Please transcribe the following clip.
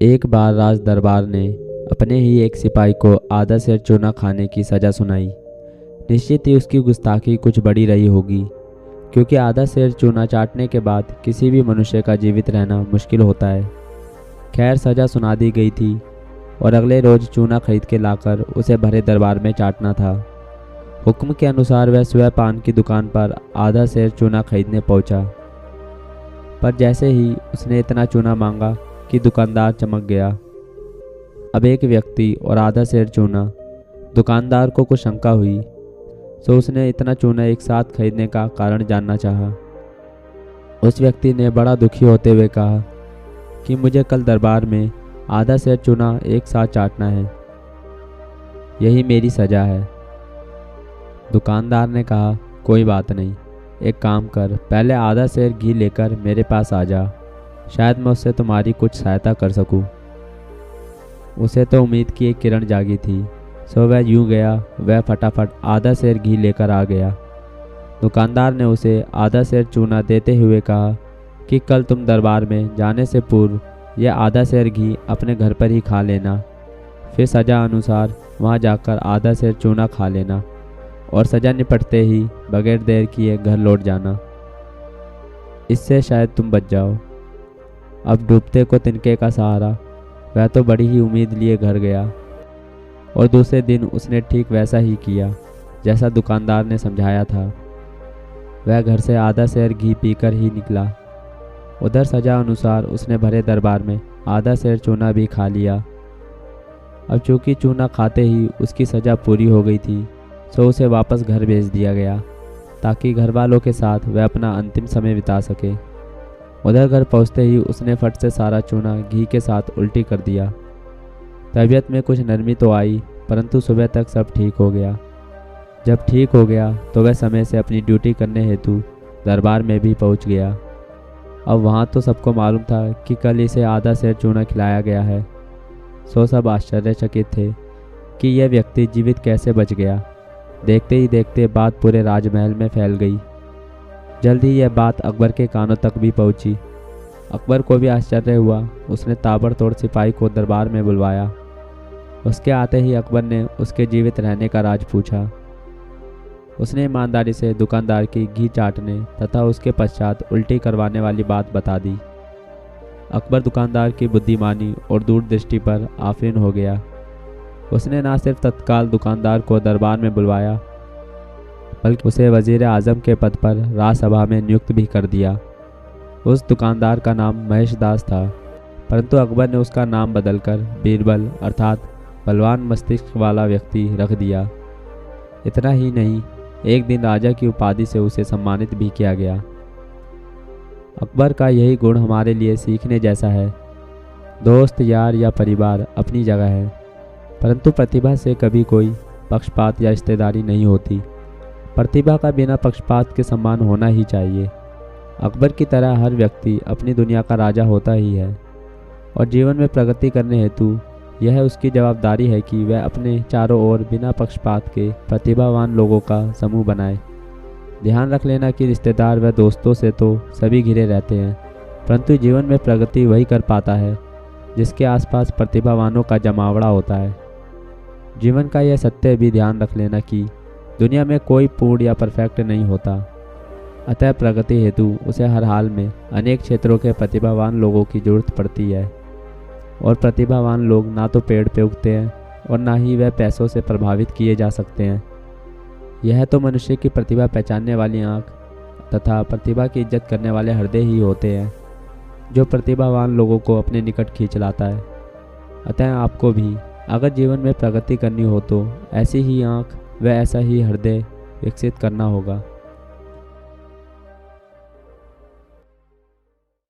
एक बार राज दरबार ने अपने ही एक सिपाही को आधा सेर चूना खाने की सज़ा सुनाई। निश्चित ही उसकी गुस्ताखी कुछ बड़ी रही होगी, क्योंकि आधा सेर चूना चाटने के बाद किसी भी मनुष्य का जीवित रहना मुश्किल होता है। खैर, सज़ा सुना दी गई थी और अगले रोज चूना खरीद के लाकर उसे भरे दरबार में चाटना था। हुक्म के अनुसार वह स्वयं पान की दुकान पर आधा सेर चूना खरीदने पहुंचा, पर जैसे ही उसने इतना चूना मांगा कि दुकानदार चमक गया। अब एक व्यक्ति और आधा सेर चूना, दुकानदार को कुछ शंका हुई, तो उसने इतना चूना एक साथ खरीदने का कारण जानना चाहा। उस व्यक्ति ने बड़ा दुखी होते हुए कहा कि मुझे कल दरबार में आधा सेर चूना एक साथ चाटना है, यही मेरी सज़ा है। दुकानदार ने कहा, कोई बात नहीं, एक काम कर, पहले आधा सेर घी लेकर मेरे पास आ जा, शायद मैं उससे तुम्हारी कुछ सहायता कर सकूं। उसे तो उम्मीद की एक किरण जागी थी, सो वह यूं गया। वह फटाफट आधा सेर घी लेकर आ गया। दुकानदार ने उसे आधा सेर चूना देते हुए कहा कि कल तुम दरबार में जाने से पूर्व यह आधा सेर घी अपने घर पर ही खा लेना, फिर सज़ा अनुसार वहां जाकर आधा सेर चूना खा लेना और सज़ा निपटते ही बगैर देर किए घर लौट जाना। इससे शायद तुम बच जाओ। अब डूबते को तिनके का सहारा। वह तो बड़ी ही उम्मीद लिए घर गया और दूसरे दिन उसने ठीक वैसा ही किया जैसा दुकानदार ने समझाया था। वह घर से आधा सेर घी पीकर ही निकला। उधर सज़ा अनुसार उसने भरे दरबार में आधा सेर चूना भी खा लिया। अब चूंकि चूना खाते ही उसकी सज़ा पूरी हो गई थी, सो उसे वापस घर भेज दिया गया ताकि घर वालों के साथ वह अपना अंतिम समय बिता सके। उधर घर पहुंचते ही उसने फट से सारा चूना घी के साथ उल्टी कर दिया। तबीयत में कुछ नरमी तो आई, परंतु सुबह तक सब ठीक हो गया। जब ठीक हो गया तो वह समय से अपनी ड्यूटी करने हेतु दरबार में भी पहुंच गया। अब वहां तो सबको मालूम था कि कल इसे आधा सेर चूना खिलाया गया है, सो सब आश्चर्यचकित थे कि यह व्यक्ति जीवित कैसे बच गया। देखते ही देखते बात पूरे राजमहल में फैल गई। जल्द ही यह बात अकबर के कानों तक भी पहुंची। अकबर को भी आश्चर्य हुआ। उसने ताबड़तोड़ सिपाही को दरबार में बुलवाया। उसके आते ही अकबर ने उसके जीवित रहने का राज पूछा। उसने ईमानदारी से दुकानदार की घी चाटने तथा उसके पश्चात उल्टी करवाने वाली बात बता दी। अकबर दुकानदार की बुद्धिमानी और दूरदृष्टि पर आफरीन हो गया। उसने न सिर्फ तत्काल दुकानदार को दरबार में बुलवाया, बल्कि उसे वजीर आजम के पद पर राज्यसभा में नियुक्त भी कर दिया। उस दुकानदार का नाम महेश दास था, परंतु अकबर ने उसका नाम बदलकर बीरबल अर्थात बलवान मस्तिष्क वाला व्यक्ति रख दिया। इतना ही नहीं, एक दिन राजा की उपाधि से उसे सम्मानित भी किया गया। अकबर का यही गुण हमारे लिए सीखने जैसा है। दोस्त, यार या परिवार अपनी जगह है, परंतु प्रतिभा से कभी कोई पक्षपात या रिश्तेदारी नहीं होती। प्रतिभा का बिना पक्षपात के सम्मान होना ही चाहिए। अकबर की तरह हर व्यक्ति अपनी दुनिया का राजा होता ही है और जीवन में प्रगति करने हेतु यह उसकी जवाबदारी है कि वह अपने चारों ओर बिना पक्षपात के प्रतिभावान लोगों का समूह बनाए। ध्यान रख लेना कि रिश्तेदार व दोस्तों से तो सभी घिरे रहते हैं, परंतु जीवन में प्रगति वही कर पाता है जिसके आसपास प्रतिभावानों का जमावड़ा होता है। जीवन का यह सत्य भी ध्यान रख लेना कि दुनिया में कोई पूर्ण या परफेक्ट नहीं होता, अतः प्रगति हेतु उसे हर हाल में अनेक क्षेत्रों के प्रतिभावान लोगों की जरूरत पड़ती है। और प्रतिभावान लोग ना तो पेड़ पे उगते हैं और ना ही वह पैसों से प्रभावित किए जा सकते हैं। यह तो मनुष्य की प्रतिभा पहचानने वाली आँख तथा प्रतिभा की इज्जत करने वाले हृदय ही होते हैं, जो प्रतिभावान लोगों को अपने निकट खींच लाता है। अतः आपको भी अगर जीवन में प्रगति करनी हो तो ऐसी ही आँख व ऐसा ही हृदय विकसित करना होगा।